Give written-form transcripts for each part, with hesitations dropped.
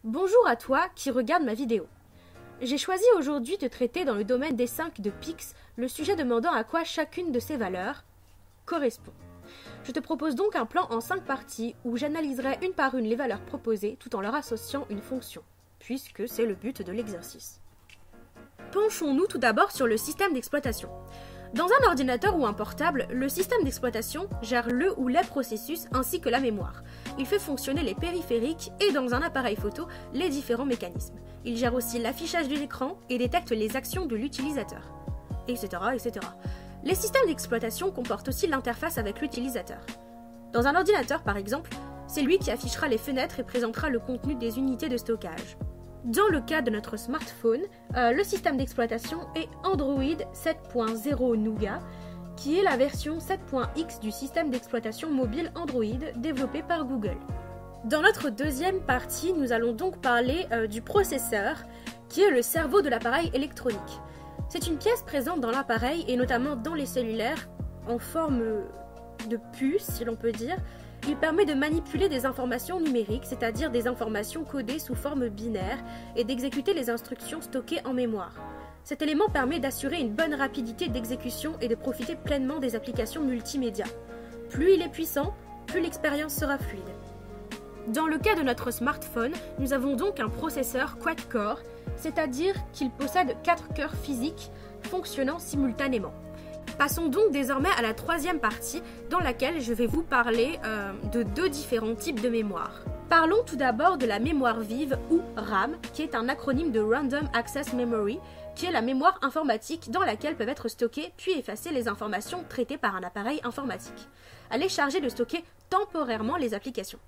Bonjour à toi qui regarde ma vidéo. J'ai choisi aujourd'hui de traiter dans le domaine des 5 de Pix le sujet demandant à quoi chacune de ces valeurs correspond. Je te propose donc un plan en 5 parties où j'analyserai une par une les valeurs proposées tout en leur associant une fonction, puisque c'est le but de l'exercice. Penchons-nous tout d'abord sur le système d'exploitation. Dans un ordinateur ou un portable, le système d'exploitation gère le ou les processus ainsi que la mémoire. Il fait fonctionner les périphériques et dans un appareil photo, les différents mécanismes. Il gère aussi l'affichage de l'écran et détecte les actions de l'utilisateur, etc., etc. Les systèmes d'exploitation comportent aussi l'interface avec l'utilisateur. Dans un ordinateur, par exemple, c'est lui qui affichera les fenêtres et présentera le contenu des unités de stockage. Dans le cas de notre smartphone, le système d'exploitation est Android 7.0 Nougat, qui est la version 7.x du système d'exploitation mobile Android développé par Google. Dans notre deuxième partie, nous allons donc parler du processeur, qui est le cerveau de l'appareil électronique. C'est une pièce présente dans l'appareil et notamment dans les cellulaires, en forme de puce, si l'on peut dire. Il permet de manipuler des informations numériques, c'est-à-dire des informations codées sous forme binaire, et d'exécuter les instructions stockées en mémoire. Cet élément permet d'assurer une bonne rapidité d'exécution et de profiter pleinement des applications multimédia. Plus il est puissant, plus l'expérience sera fluide. Dans le cas de notre smartphone, nous avons donc un processeur quad-core, c'est-à-dire qu'il possède 4 cœurs physiques fonctionnant simultanément. Passons donc désormais à la troisième partie dans laquelle je vais vous parler de deux différents types de mémoire. Parlons tout d'abord de la mémoire vive ou RAM, qui est un acronyme de Random Access Memory, qui est la mémoire informatique dans laquelle peuvent être stockées puis effacées les informations traitées par un appareil informatique. Elle est chargée de stocker temporairement les applications.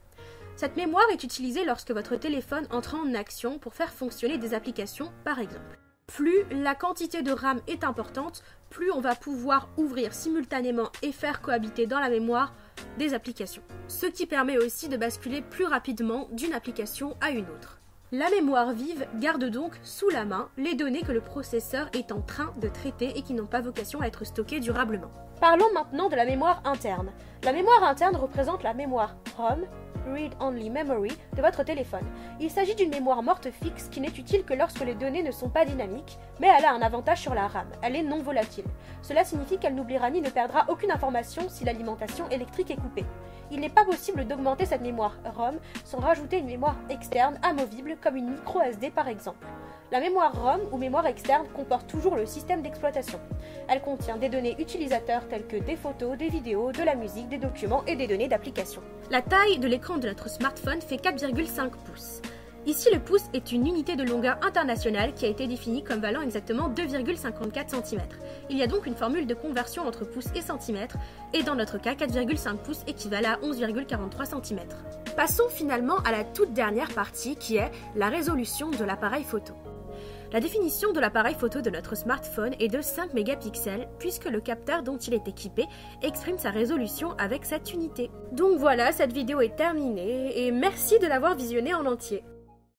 Cette mémoire est utilisée lorsque votre téléphone entre en action pour faire fonctionner des applications, par exemple. Plus la quantité de RAM est importante, plus on va pouvoir ouvrir simultanément et faire cohabiter dans la mémoire des applications. Ce qui permet aussi de basculer plus rapidement d'une application à une autre. La mémoire vive garde donc sous la main les données que le processeur est en train de traiter et qui n'ont pas vocation à être stockées durablement. Parlons maintenant de la mémoire interne. La mémoire interne représente la mémoire ROM, Read Only Memory, de votre téléphone. Il s'agit d'une mémoire morte fixe qui n'est utile que lorsque les données ne sont pas dynamiques, mais elle a un avantage sur la RAM, elle est non volatile. Cela signifie qu'elle n'oubliera ni ne perdra aucune information si l'alimentation électrique est coupée. Il n'est pas possible d'augmenter cette mémoire ROM sans rajouter une mémoire externe amovible comme une micro SD par exemple. La mémoire ROM ou mémoire externe comporte toujours le système d'exploitation. Elle contient des données utilisateurs telles que des photos, des vidéos, de la musique, des documents et des données d'application. La taille de l'écran de notre smartphone fait 4,5 pouces. Ici, le pouce est une unité de longueur internationale qui a été définie comme valant exactement 2,54 cm. Il y a donc une formule de conversion entre pouces et centimètres, et dans notre cas, 4,5 pouces équivalent à 11,43 cm. Passons finalement à la toute dernière partie qui est la résolution de l'appareil photo. La définition de l'appareil photo de notre smartphone est de 5 mégapixels puisque le capteur dont il est équipé exprime sa résolution avec cette unité. Donc voilà, cette vidéo est terminée et merci de l'avoir visionnée en entier.